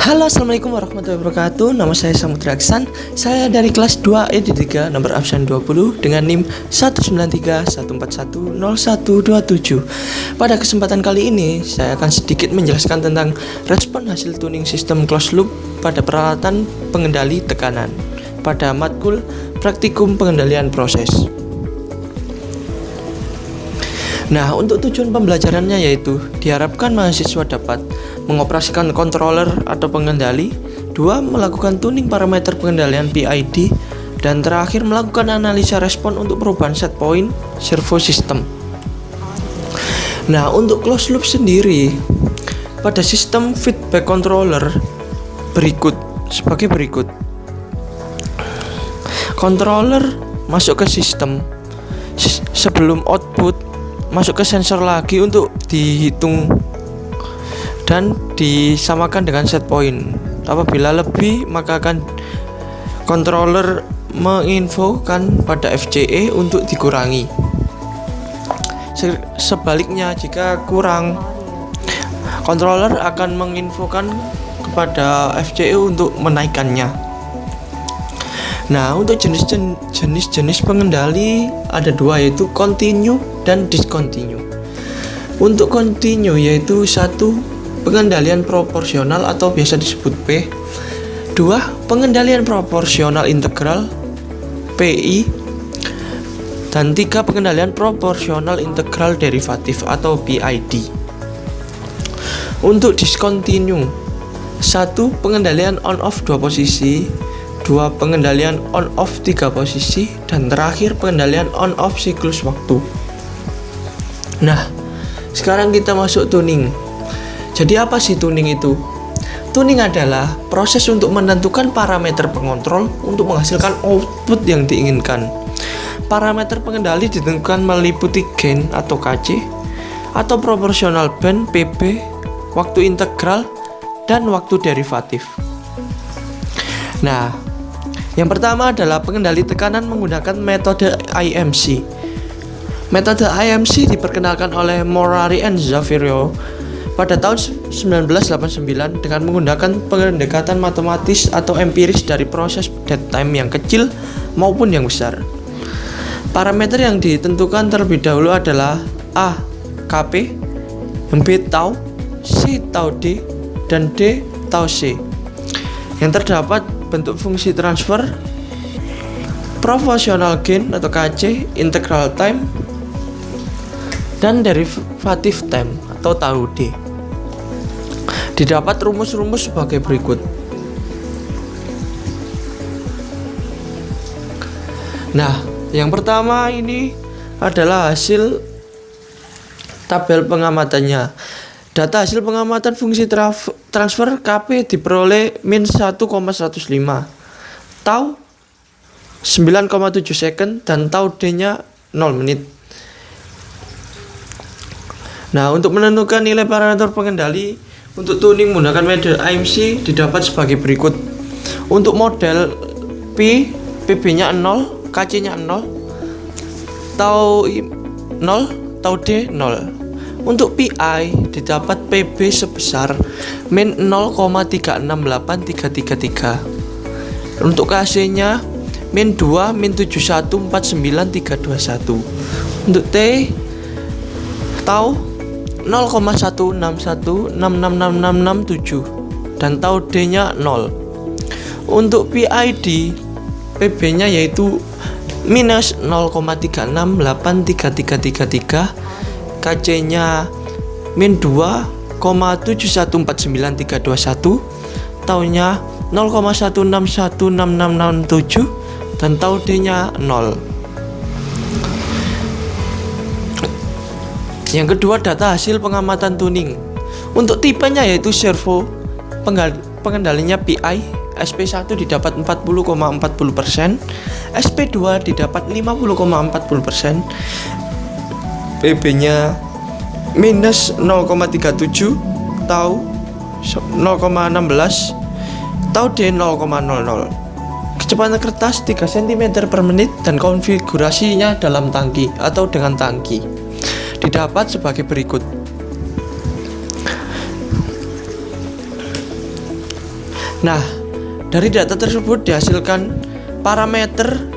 Halo, assalamualaikum warahmatullahi wabarakatuh. Nama saya Samudra Aksan. Saya dari kelas 2 ED3 nomor absen 20 dengan NIM 19314100127. Pada kesempatan kali ini saya akan sedikit menjelaskan tentang respon hasil tuning sistem closed loop pada peralatan pengendali tekanan pada matkul praktikum pengendalian proses. Nah, untuk tujuan pembelajarannya yaitu diharapkan mahasiswa dapat mengoperasikan controller atau pengendali, 2. Melakukan tuning parameter pengendalian PID, dan terakhir melakukan analisa respon untuk perubahan set point servo system. Nah, untuk closed loop sendiri pada sistem feedback controller sebagai berikut. Controller masuk ke sistem sebelum output masuk ke sensor lagi untuk dihitung dan disamakan dengan set point. Apabila lebih, maka akan controller menginfokan pada FCE untuk dikurangi. Sebaliknya, jika kurang, controller akan menginfokan kepada FCE untuk menaikkannya. Nah, untuk jenis pengendali ada dua, yaitu continue dan discontinue. Untuk continue yaitu 1. Pengendalian proporsional atau biasa disebut P, 2. Pengendalian proporsional integral PI, dan 3. Pengendalian proporsional integral derivatif atau PID. Untuk discontinue, 1. Pengendalian on off 2 posisi, 2. Pengendalian on off 3 posisi, dan terakhir pengendalian on off siklus waktu. Nah, sekarang kita masuk tuning. Jadi apa sih tuning itu? Tuning adalah proses untuk menentukan parameter pengontrol untuk menghasilkan output yang diinginkan. Parameter pengendali ditentukan meliputi gain atau KC, atau proportional band PB, waktu integral, dan waktu derivatif. Nah, yang pertama adalah pengendali tekanan menggunakan metode IMC. Metode IMC diperkenalkan oleh Morari and Zavirio pada tahun 1989 dengan menggunakan pendekatan matematis atau empiris dari proses dead time yang kecil maupun yang besar. Parameter yang ditentukan terlebih dahulu adalah A. Kp, B. Tau, C. Tau D, dan D. Tau C. Yang terdapat bentuk fungsi transfer, proportional gain atau KC, integral time, dan derivative time atau Tau D. Didapat rumus-rumus sebagai berikut. Nah, yang pertama ini adalah hasil tabel pengamatannya. Data hasil pengamatan fungsi transfer Kp diperoleh min 1,105, Tau 9,7 second, dan Tau D-nya 0 menit. Nah, untuk menentukan nilai parameter pengendali untuk tuning menggunakan metode IMC didapat sebagai berikut. Untuk model P, PB-nya 0, KC-nya 0, Tau 0, Tau D 0. Untuk PI didapat PB sebesar min 0,36833. Untuk KC-nya min 2 min 7149321. Untuk T, Tau 0,161666667 dan Tau D-nya 0. Untuk PID, PB-nya yaitu minus 0,3683333, KC-nya min 2,7149321, Tau-nya 0,1616667, dan Tau D-nya 0. Yang kedua, data hasil pengamatan tuning. Untuk tipenya yaitu servo, pengendalinya PI, SP1 didapat 40,40%, SP2 didapat 50,40%, PB-nya minus 0,37, Tau 0,16, Tau D 0,00. Kecepatan kertas 3 cm per menit dan konfigurasinya dalam tangki atau dengan tangki didapat sebagai berikut. Nah, dari data tersebut dihasilkan parameter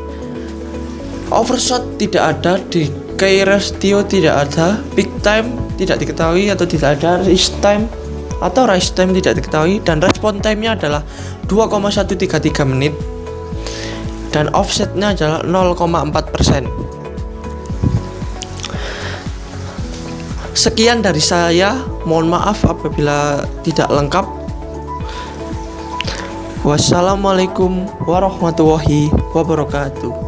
overshot tidak ada, decay ratio tidak ada, peak time tidak diketahui atau tidak ada, rise time atau rise time tidak diketahui, dan respon time-nya adalah 2,133 menit dan offsetnya adalah 0,4%. Sekian dari saya, mohon maaf apabila tidak lengkap. Wassalamualaikum warahmatullahi wabarakatuh.